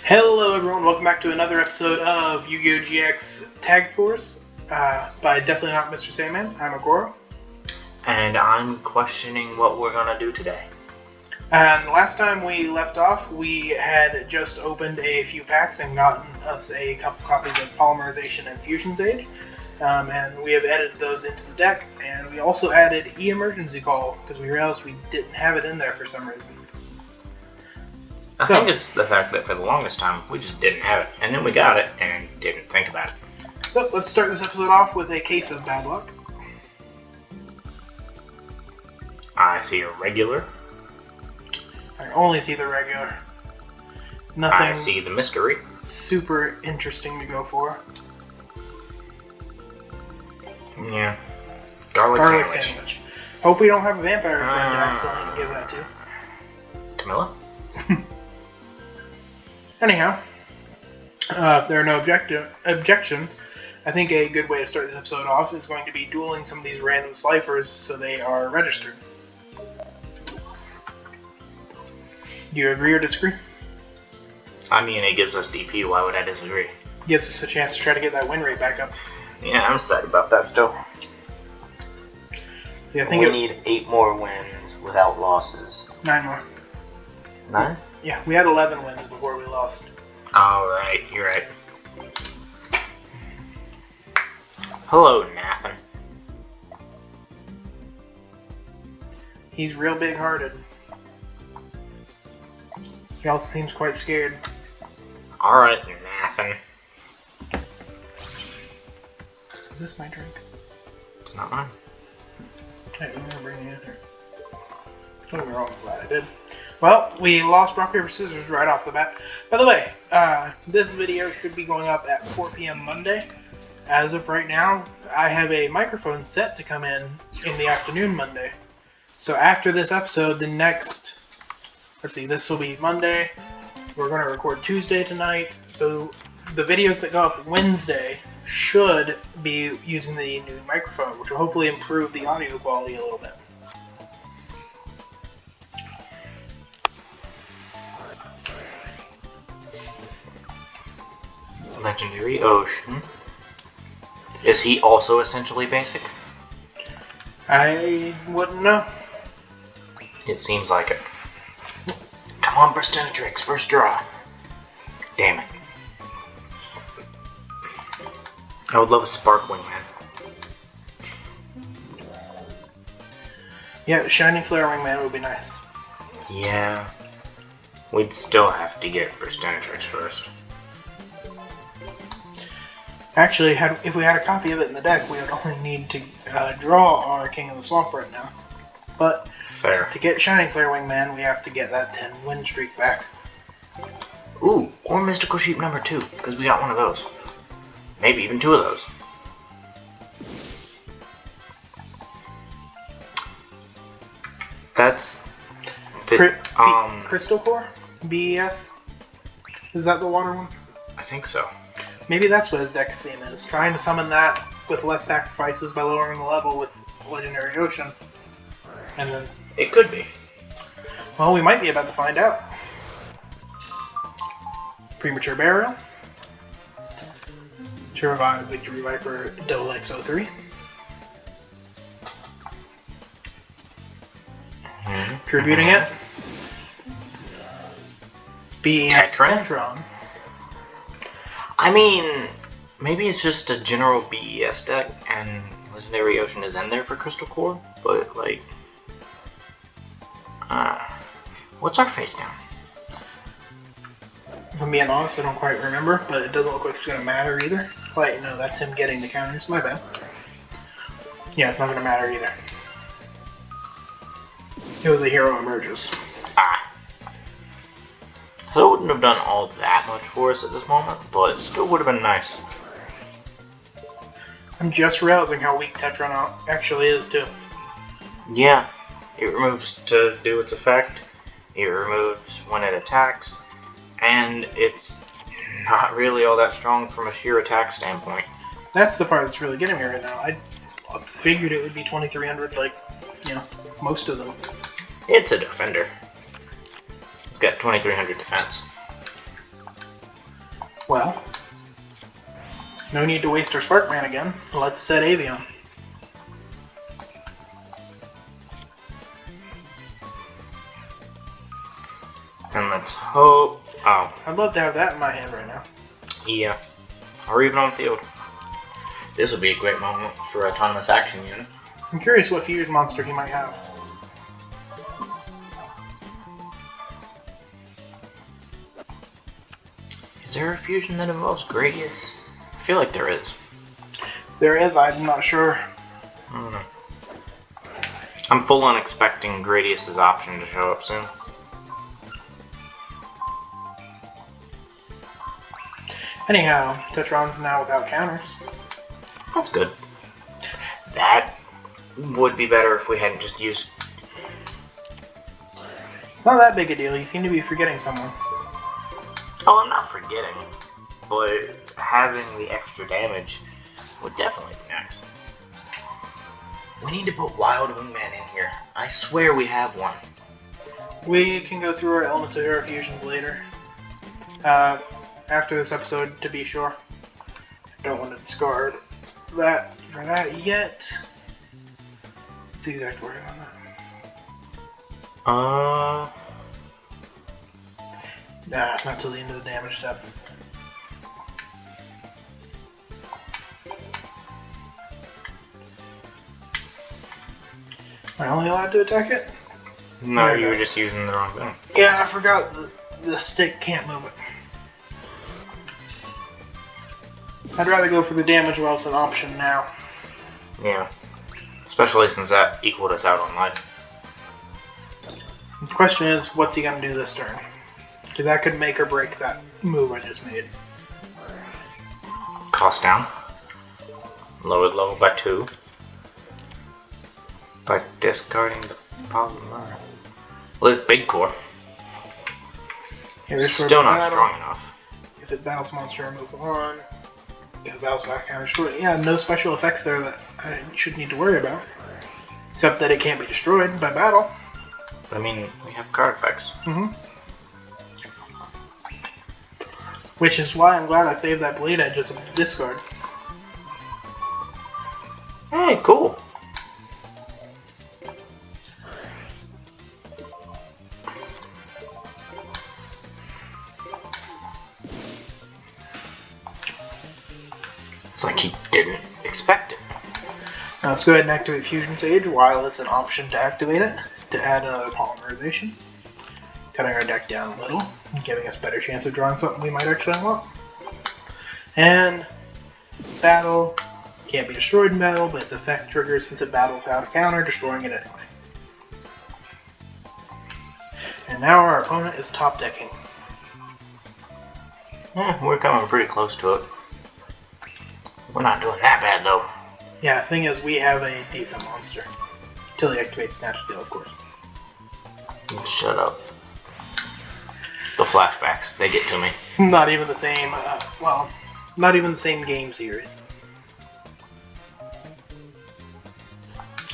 Hello everyone, welcome back to another episode of Yu-Gi-Oh! GX Tag Force by definitely not Mr. Sandman. I'm Agoro. And I'm questioning what we're gonna do today. And last time we left off, we had just opened a few packs and gotten us a couple copies of Polymerization and Fusion's Aid. And we have added those into the deck, and we also added E-Emergency Call, because we realized we didn't have it in there for some reason. I think it's the fact that for the longest time, we just didn't have it. And then we got it and didn't think about it. So let's start this episode off with a case of bad luck. I see a regular. I only see the regular. Nothing I see the mystery. super interesting to go for. Yeah. Garlic sandwich. Hope we don't have a vampire friend to accidentally give that to. Camilla? Anyhow, if there are no objections, I think a good way to start this episode off is going to be dueling some of these random Slifer's so they are registered. Do you agree or disagree? I mean, it gives us DP. Why would I disagree? Gives us a chance to try to get that win rate back up. Yeah, I'm excited about that still. See, I think we need 8 more wins without losses. 9 more. 9? Yeah, we had 11 wins before we lost. Alright, you're right. Hello, Nathan. He's real big-hearted. He also seems quite scared. Alright, Nathan. Is this my drink? It's not mine. I don't remember bringing it in here. Don't get me wrong, I'm glad I did. Well, we lost rock, paper, scissors right off the bat. By the way, this video should be going up at 4 p.m. Monday. As of right now, I have a microphone set to come in the afternoon Monday. So after this episode, the next... Let's see, this will be Monday. We're going to record Tuesday tonight. So the videos that go up Wednesday should be using the new microphone, which will hopefully improve the audio quality a little bit. Legendary Ocean. Is he also essentially basic? I wouldn't know. It seems like it. Come on, Burstenatrix, first draw. Damn it. I would love a Sparkling Man. Yeah, Shining Flare Wingman would be nice. Yeah. We'd still have to get Burstenatrix first. Actually, if we had a copy of it in the deck, we would only need to draw our King of the Swamp right now. But Fair. to get Shining Flare Wingman, we have to get that 10 win streak back. Ooh, or Mystical Sheep number 2, because we got one of those. Maybe even 2 of those. That's the, Crystal Core? BES? Is that the water one? I think so. Maybe that's what his deck's theme is. Trying to summon that with less sacrifices by lowering the level with Legendary Ocean. And then... It could be. Well, we might be about to find out. Premature Burial. To revive Victory Viper XX03. Tributing it. BES Tentron. I mean, maybe it's just a general BES deck, and Legendary Ocean is in there for Crystal Core, but, like... what's our face down? If I'm being honest, I don't quite remember, but it doesn't look like it's going to matter either. Wait, no, that's him getting the counters. My bad. Yeah, it's not going to matter either. It was a Hero Emerges. So it wouldn't have done all that much for us at this moment, but it still would have been nice. I'm just realizing how weak Tetron actually is, too. Yeah, it removes to do its effect, it removes when it attacks, and it's not really all that strong from a sheer attack standpoint. That's the part that's really getting me right now. I figured it would be 2300 like, you know, most of them. It's a defender. It's got 2300 defense. Well, no need to waste our Sparkman again. Let's set Avion. And let's hope. Oh, I'd love to have that in my hand right now. yeah. Or even on field. This would be a great moment for autonomous action unit. I'm curious what fusion monster he might have. Is there a fusion that involves Gradius? I feel like there is. If there is, I'm not sure. I don't know. I'm full on expecting Gradius's option to show up soon. Anyhow, Tetron's now without counters. That's good. That would be better if we hadn't just used... It's not that big a deal. You seem to be forgetting someone. Oh, I'm not forgetting. But having the extra damage would definitely be nice. We need to put Wild Wingman in here. I swear we have one. We can go through our Elemental fusions later. After this episode, to be sure. Don't want to discard that for that yet. Let's see exact wording on that. Nah, not till the end of the damage step. Am I only allowed to attack it? No, There it you were goes. just using the wrong thing. Yeah, I forgot the stick can't move it. I'd rather go for the damage while it's an option now. Yeah. Especially since that equaled us out on life. The question is, what's he going to do this turn? Because that could make or break that move I just made. Cost down. Lowered level by 2. By discarding the polymer. Well, it's Big Core. Here's for Still not battle. strong enough. If it battles monster, remove 1. If it battles back, counter destroy. Yeah, no special effects there that I should need to worry about. Except that it can't be destroyed by battle. I mean, we have card effects. Which is why I'm glad I saved that Blade Edge as a discard. Hey, cool. It's like he didn't expect it. Now let's go ahead and activate Fusion Sage while it's an option to activate it, to add another polymerization. Cutting our deck down a little, giving us a better chance of drawing something we might actually want. And battle, can't be destroyed in battle, but its effect triggers since it battled without a counter, destroying it anyway. And now our opponent is top decking. Yeah, we're coming pretty close to it. We're not doing that bad though. Yeah, the thing is, we have a decent monster. Until he activates Snatch Steal, of course. Shut up. The flashbacks, they get to me. Not even the same, well, not even the same game series.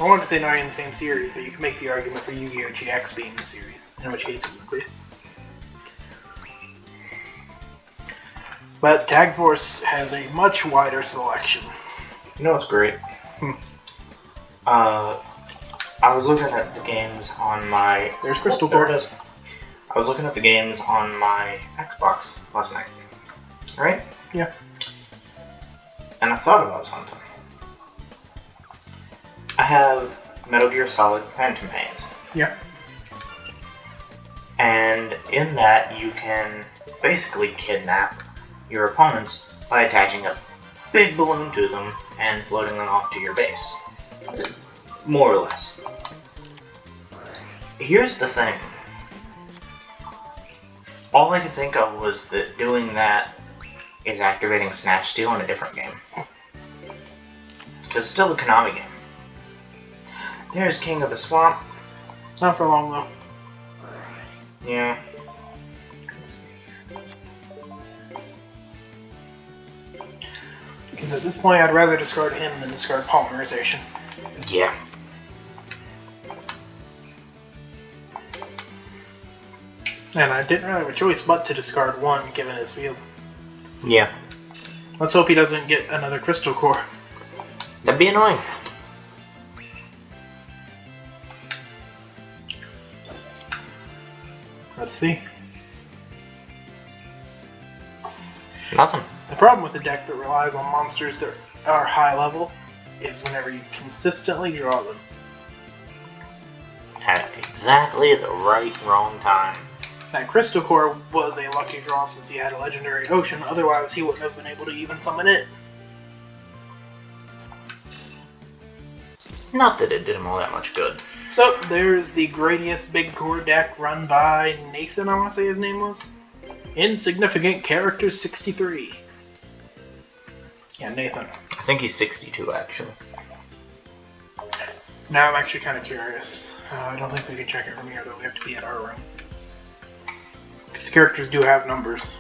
I wanted to say not even the same series, but you can make the argument for Yu-Gi-Oh! GX being the series, in which case it would be. But Tag Force has a much wider selection. You know what's great? I was looking at the games on my... There's Crystal There Core. it is. I was looking at the games on my Xbox last night. Right? Yeah. And I thought about something. I have Metal Gear Solid Phantom Pains. Yeah. And in that, you can basically kidnap your opponents by attaching a big balloon to them and floating them off to your base. More or less. Here's the thing. All I could think of was that doing that is activating Snatch Steal in a different game. Because it's still a Konami game. There's King of the Swamp. Not for long, though. Yeah. Because at this point, I'd rather discard him than discard Polymerization. Yeah. And I didn't really have a choice but to discard one, given his field. Yeah. Let's hope he doesn't get another crystal core. That'd be annoying. Let's see. Nothing. The problem with the deck that relies on monsters that are high level is whenever you consistently draw them. At exactly the wrong time. That crystal core was a lucky draw since he had a legendary ocean, otherwise he wouldn't have been able to even summon it. Not that it did him all that much good. So, there's the Gradius Big Core deck run by Nathan, I want to say his name was. Insignificant Character 63. Yeah, Nathan. I think he's 62, actually. Now I'm actually kind of curious. I don't think we can check it from here, though. We have to be at our room. Because the characters do have numbers.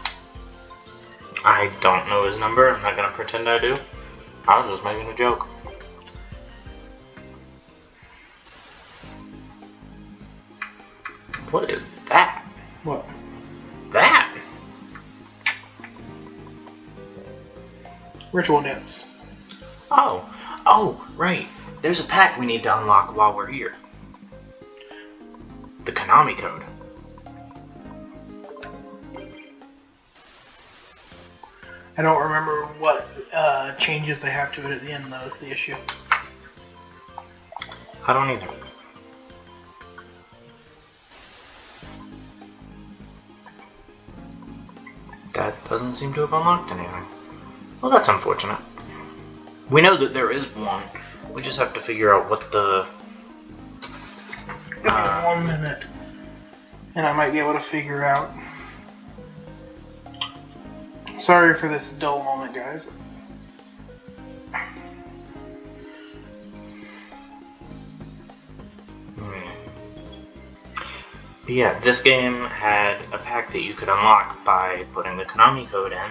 I don't know his number. I'm not going to pretend I do. I was just making a joke. What is that? What? That? Ritual Dance. Oh, right. There's a pack we need to unlock while we're here. The Konami code. I don't remember what changes they have to it at the end, though, is the issue. I don't either. That doesn't seem to have unlocked anything. Well, that's unfortunate. We know that there is one. We just have to figure out what the... Give me 1 minute. And I might be able to figure out. Sorry for this dull moment, guys. But yeah, this game had a pack that you could unlock by putting the Konami code in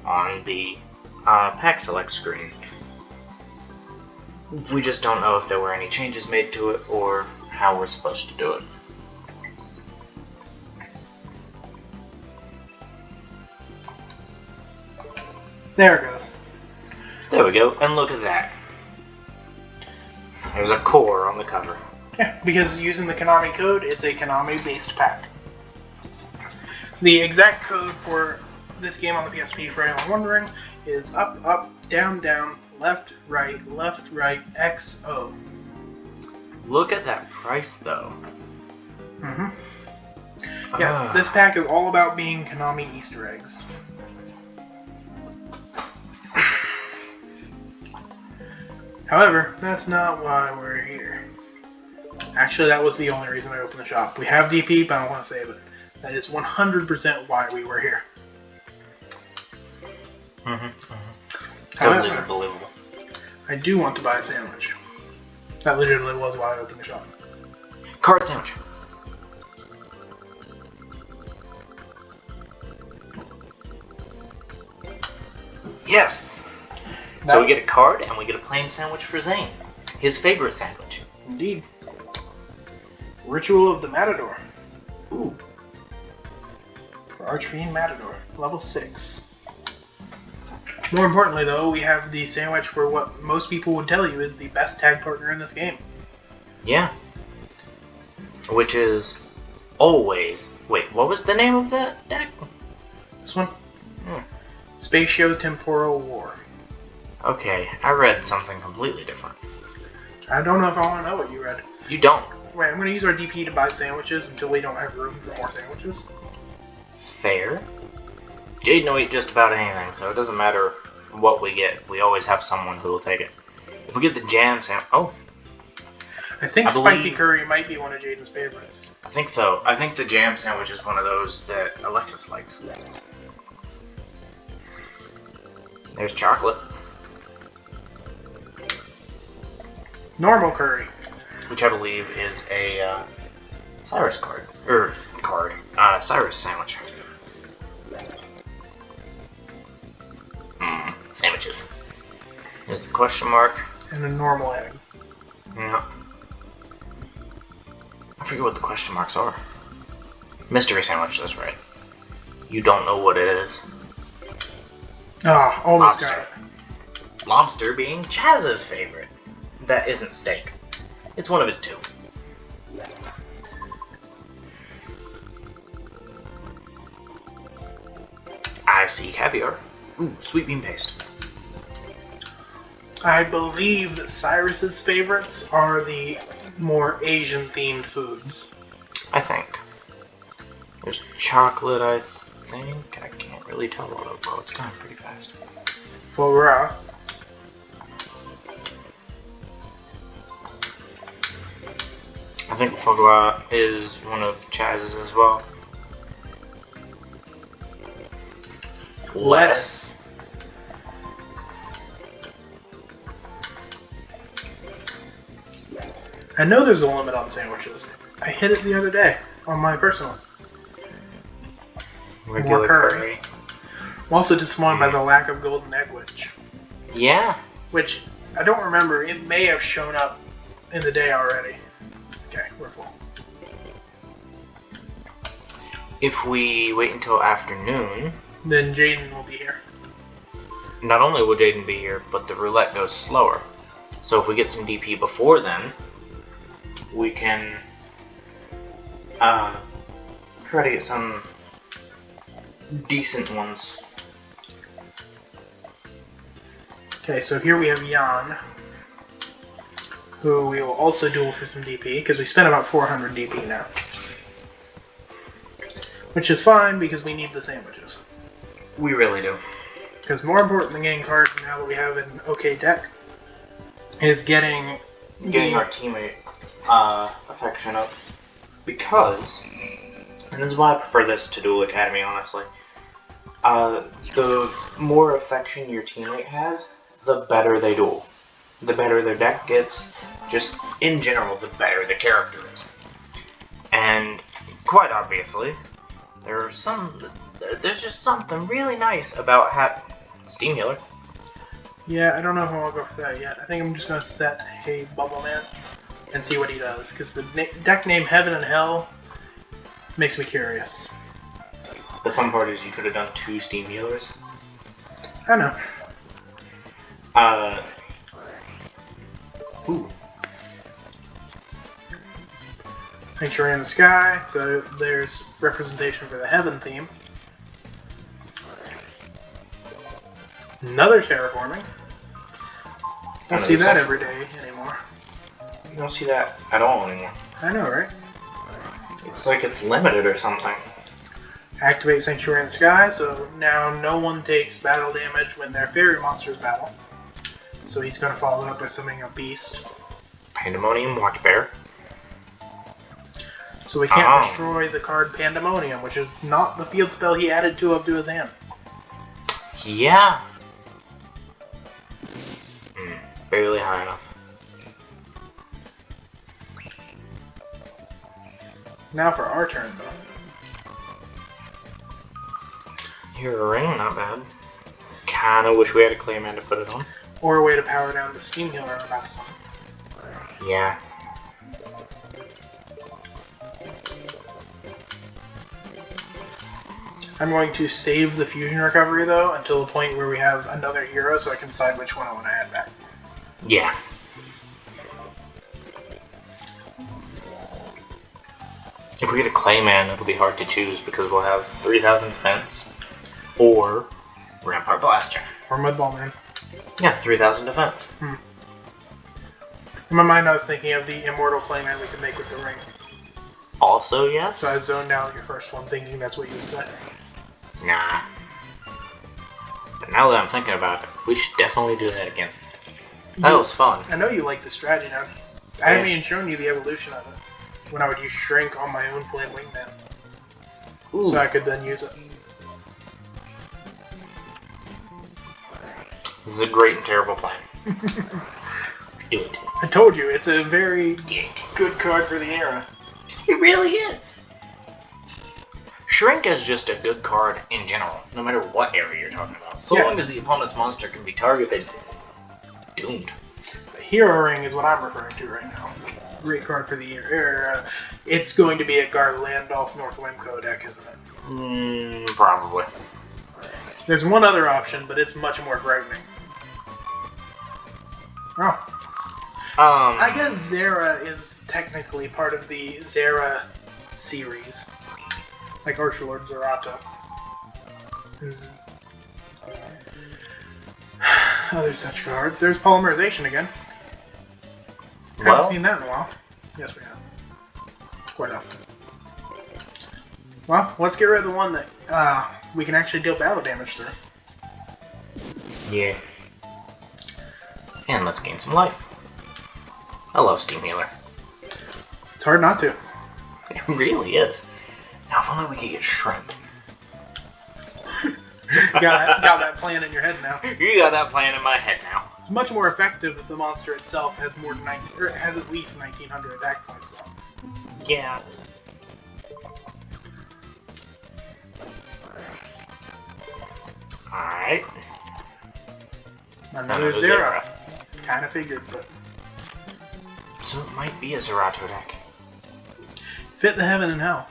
on the pack select screen. We just don't know if there were any changes made to it or how we're supposed to do it. There it goes. There we go, and look at that. There's a core on the cover. Yeah, because using the Konami code, it's a Konami-based pack. The exact code for this game on the PSP, for anyone wondering, is up, up, down, down, left, right, XO. Look at that price, though. Mm-hmm. Yeah, this pack is all about being Konami Easter eggs. However, that's not why we're here. Actually, that was the only reason I opened the shop. We have DP, but I don't want to save it. That is 100% why we were here. Totally However, unbelievable. I do want to buy a sandwich. That legitimately was why I opened the shop. Card sandwich. Yes! So we get a card and we get a plain sandwich for Zane. His favorite sandwich. Indeed. Ritual of the Matador. Ooh. For Archfiend Matador. Level 6. More importantly, though, we have the sandwich for what most people would tell you is the best tag partner in this game. Yeah. Which is always... Wait, what was the name of that deck? This one? Spatio-Temporal War. Okay, I read something completely different. I don't know if I want to know what you read. You don't. Wait, I'm going to use our DP to buy sandwiches until we don't have room for more sandwiches. Fair. Jaden will eat just about anything, so it doesn't matter what we get. We always have someone who will take it. If we get the jam sandwich... Oh. I think I spicy believe... curry might be one of Jaden's favorites. I think so. I think the jam sandwich is one of those that Alexis likes. There's chocolate. Normal curry. Which I believe is a Cyrus card. Cyrus sandwich. Sandwiches. There's the question mark. And a normal egg. Yeah. I forget what the question marks are. Mystery sandwich, that's right. You don't know what it is. Ah, almost got Lobster. it. Lobster being Chaz's favorite. That isn't steak. It's one of his two. I see caviar. Ooh, sweet bean paste. I believe that Cyrus's favorites are the more Asian-themed foods. I think. There's chocolate, I think. I can't really tell although well, it's going pretty fast. Foie gras. I think foie gras is one of Chaz's as well. Lettuce. I know there's a limit on sandwiches. I hit it the other day on my personal. Regular curry. curry. I'm also disappointed by the lack of golden egg wedge, Yeah. which I don't remember. It may have shown up in the day already. Okay, we're full. If we wait until afternoon, Then Jaden will be here. not only will Jaden be here, but the roulette goes slower. So if we get some DP before then, we can try to get some decent ones. Okay, so here we have Jan, who we will also duel for some DP, because we spent about 400 DP now. Which is fine, because we need the sandwiches. We really do. Because more important than getting cards now that we have an okay deck is getting Our teammate affection up. Because, and this is why I prefer this to Duel Academy, honestly. The more affection your teammate has, the better they duel. The better their deck gets, just in general, the better the character is. And quite obviously, there's just something really nice about Steam Healer. Yeah, I don't know how I'll go for that yet. I think I'm just going to set a Bubble Man and see what he does, because the deck name Heaven and Hell makes me curious. The fun part is you could have done 2 Steam Healers. I know. Ooh. Sanctuary in the Sky, so there's representation for the Heaven theme. Another terraforming. Don't see that every day anymore. You don't see that at all anymore. I know, right? It's like it's limited or something. Activate Sanctuary in the Sky, so now no one takes battle damage when their fairy monsters battle. So he's going to follow it up by summoning a beast. Pandemonium Watchbear. So we can't destroy the card Pandemonium, which is not the field spell he added 2 of to his hand. Yeah. Barely high enough. Now for our turn, though. Here, a ring, not bad. Kinda wish we had a Clayman to put it on. Or a way to power down the Steam Healer I'm about to summon. Yeah. I'm going to save the Fusion Recovery, though, until the point where we have another hero, so I can decide which one I want to add back. Yeah. If we get a Clayman, it'll be hard to choose because we'll have 3,000 defense or Rampart Blaster. Or Mudball Man. Yeah, 3,000 defense. In my mind, I was thinking of the Immortal Clayman we could make with the ring. Also, yes. So I zoned out your first one, thinking that's what you would say. Nah. But now that I'm thinking about it, we should definitely do that again. That was fun. I know you like the strategy now. I haven't even shown you the evolution of it. When I would use Shrink on my own Flame Wingman. Ooh. So I could then use it. This is a great and terrible plan. Do it. I told you, it's a very good card for the era. It really is. Shrink is just a good card in general, no matter what area you're talking about. So Yeah. long as the opponent's monster can be targeted, doomed. The Hero Ring is what I'm referring to right now. Great card for the era. It's going to be a Garlandolf North Wimco deck, isn't it? Probably. There's one other option, but it's much more frightening. Oh. I guess Zera is technically part of the Zera series. Like Archlord Zerato. Other such cards. There's Polymerization again. Haven't seen that in a while. Yes, we have. Quite often. Well, let's get rid of the one that we can actually deal battle damage through. Yeah. And let's gain some life. I love Steam Healer. It's hard not to. It really is. Now if only we could get Shrimp. got that plan in your head now. You got that plan in my head now. It's much more effective if the monster itself has more than has at least 1,900 attack points though. Yeah. Alright. Another Zera. Kind of figured, but... So it might be a Zerato deck. Fit the heaven and hell.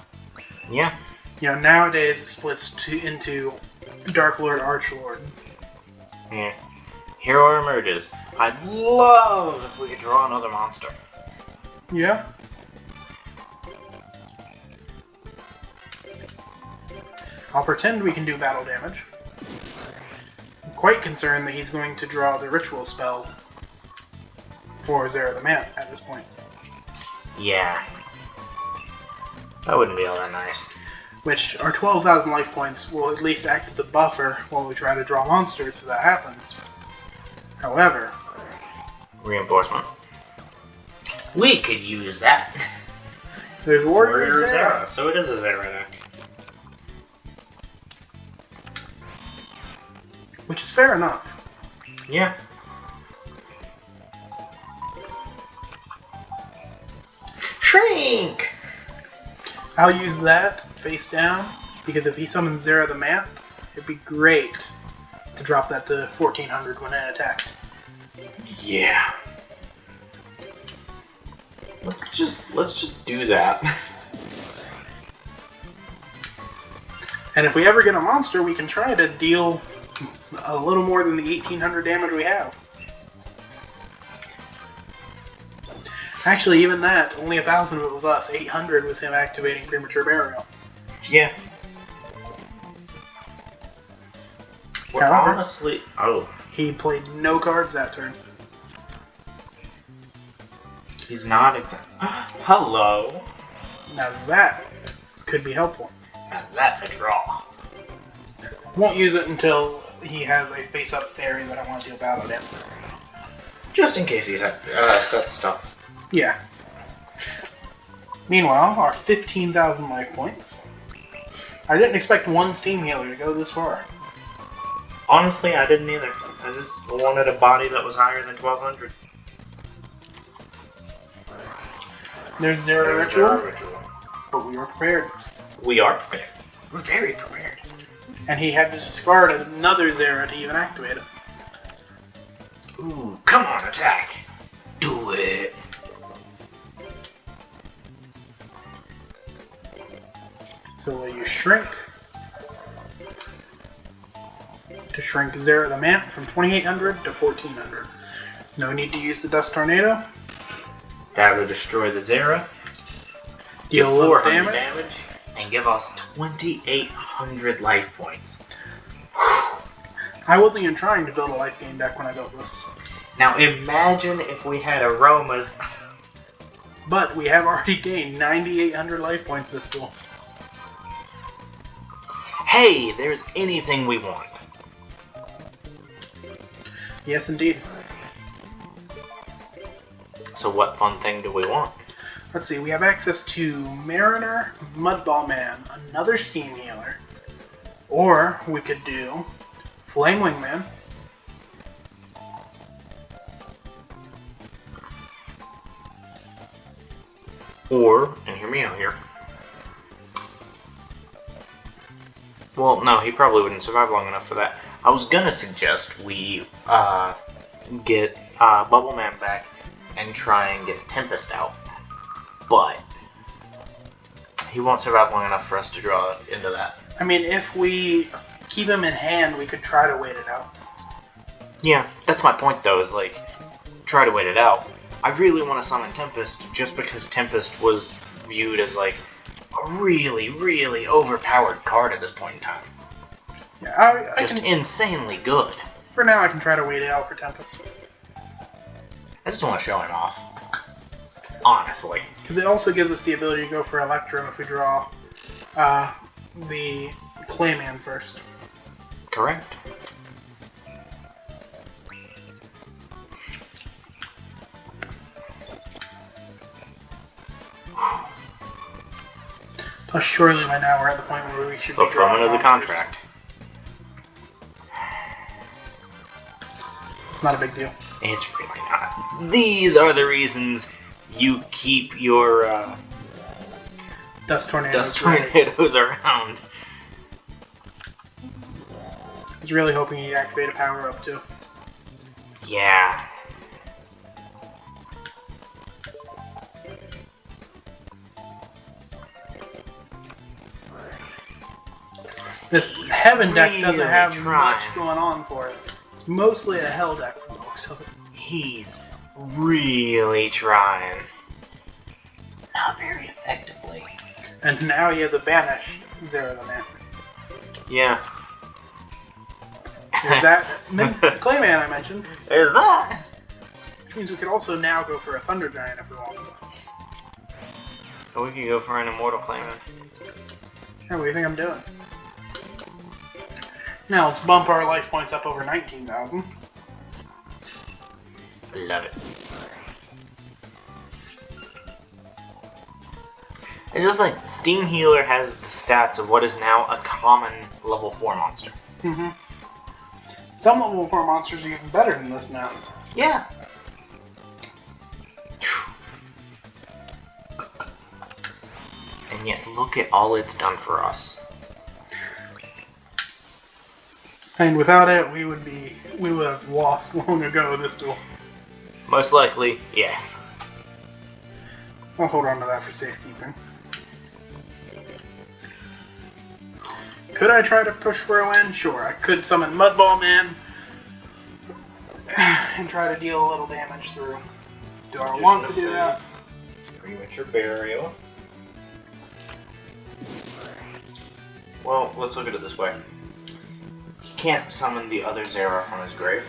Yeah. You know, nowadays it splits into Dark Lord, Archlord. Yeah. Hero emerges. I'd love if we could draw another monster. Yeah. I'll pretend we can do battle damage. I'm quite concerned that he's going to draw the ritual spell for Zera the Man at this point. Yeah. That wouldn't be all that nice. Which, our 12,000 life points will at least act as a buffer while we try to draw monsters if that happens. However... Reinforcement. We could use that. There's Warrior Zera. So it is a Zera deck. Which is fair enough. Yeah. Shrink! I'll use that face down, because if he summons Zera the Mant, it'd be great to drop that to 1,400 when it attacked. Yeah. Let's just do that. And if we ever get a monster, we can try to deal a little more than the 1,800 damage we have. Actually, even that, only 1,000 of it was us. 800 was him activating Premature Burial. Yeah. Well, However, honestly... Oh. he played no cards that turn. He's not exact. Hello. Now that could be helpful. Now that's a draw. Won't use it until he has a face-up fairy that I want to deal battle damage. Just in case he sets stuff. Yeah. Meanwhile, our 15,000 life points. I didn't expect one Steam Healer to go this far. Honestly, I didn't either. I just wanted a body that was higher than 1,200. There's Zera Ritual, but we were prepared. We are prepared. We're very prepared. And he had to discard another Zera to even activate it. Ooh, come on, attack! Do it! So we'll use Shrink to shrink Zera the Mant from 2,800 to 1,400. No need to use the Dust Tornado. That would destroy the Zera. Deal Deal a little 400 damage. And give us 2,800 life points. I wasn't even trying to build a life gain deck when I built this. Now imagine if we had aromas. But we have already gained 9,800 life points this duel. Hey, there's anything we want. Yes, indeed. So what fun thing do we want? Let's see, we have access to Mariner, Mudball Man, another Steam Healer, or we could do Flamewing Man. Or, and hear me out here. Well, no, he probably wouldn't survive long enough for that. I was gonna suggest we get Bubble Man back and try and get Tempest out. But he won't survive long enough for us to draw into that. I mean, if we keep him in hand, we could try to wait it out. Yeah, that's my point though, is like, try to wait it out. I really want to summon Tempest just because Tempest was viewed as like a really, really overpowered card at this point in time. Yeah, I Just can, insanely good. for now, I can try to wait it out for Tempest. I just want to show him off. Honestly. Because it also gives us the ability to go for Electrum if we draw the Clayman first. Correct. Plus, surely by now we're at the point where we should be drawing Fulfillment of the monsters. contract. It's not a big deal. It's really not. These are the reasons you keep your Dust Tornadoes. dust ready. tornadoes around. I was really hoping he'd activate a power up too. Yeah. This Heaven deck doesn't Really have trying. much going on for it. It's mostly a Hell deck from the looks of it. He's really trying. Not very effectively. And now he has a Banish Zero the Man. Yeah. There's that Clayman I mentioned. There's that. Which means we could also now go for a Thunder Giant if we want. Or we could go for an Immortal Claimant. Yeah, what do you think I'm doing? Now let's bump our life points up over 19,000. Love it. It's just like Steam Healer has the stats of what is now a common level 4 monster. Mm-hmm. Some level 4 monsters are even better than this now. Yeah. And yet, look at all it's done for us. And without it, we would have lost long ago this duel. Most likely, yes. I'll hold on to that for safekeeping. Could I try to push for a win? Sure, I could summon Mudball Man and try to deal a little damage through. Do I want to do that? Premature burial. Well, let's look at it this way. He can't summon the other Zera from his grave,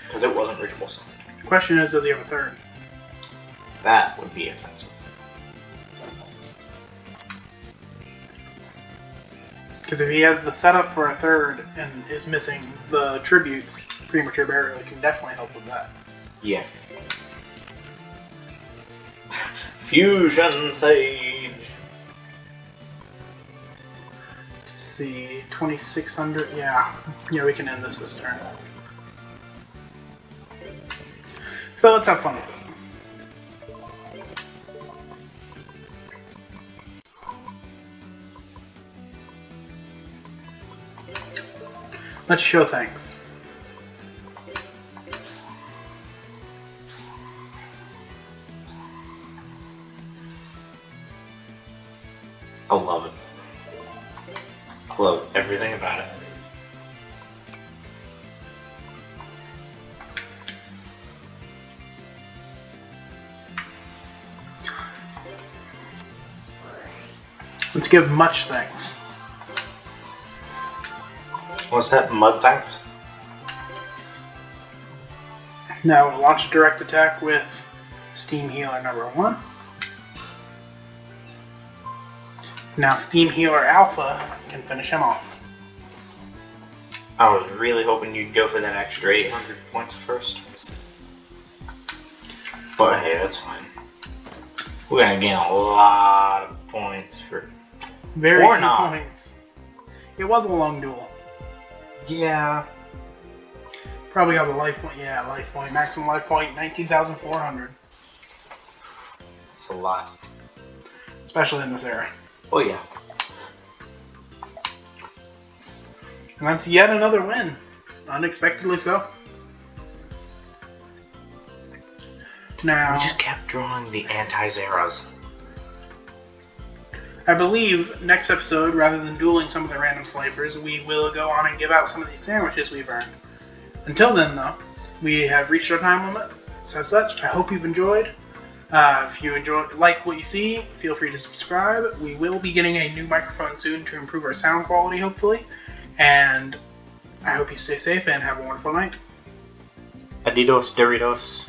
because it wasn't reachable summon. The question is, does he have a third? That would be offensive. Because if he has the setup for a third and is missing the tributes, Premature Burial can definitely help with that. Yeah. Fusion Sage! Let's see, 2600, yeah, we can end this turn. So let's have fun with it. Let's show thanks. I love it. I love everything about it. Let's give much thanks. What's that? Mud thanks? Now we'll launch a direct attack with Steam Healer number 1. Now Steam Healer Alpha can finish him off. I was really hoping you'd go for that extra 800 points first. But hey, that's fine. We're gonna gain a lot of points for... Very Or few not. points. It was a long duel. Yeah. Probably got the life point. Yeah, life point. Maximum life point, 19,400. It's a lot. Especially in this era. Oh yeah. And that's yet another win. Unexpectedly so. Now, We just kept drawing the anti-Zeras. I believe next episode, rather than dueling some of the random slavers, we will go on and give out some of these sandwiches we've earned. Until then, though, we have reached our time limit. So as such, I hope you've enjoyed. If you like what you see, feel free to subscribe. We will be getting a new microphone soon to improve our sound quality, hopefully. And I hope you stay safe and have a wonderful night. Adios, Doritos.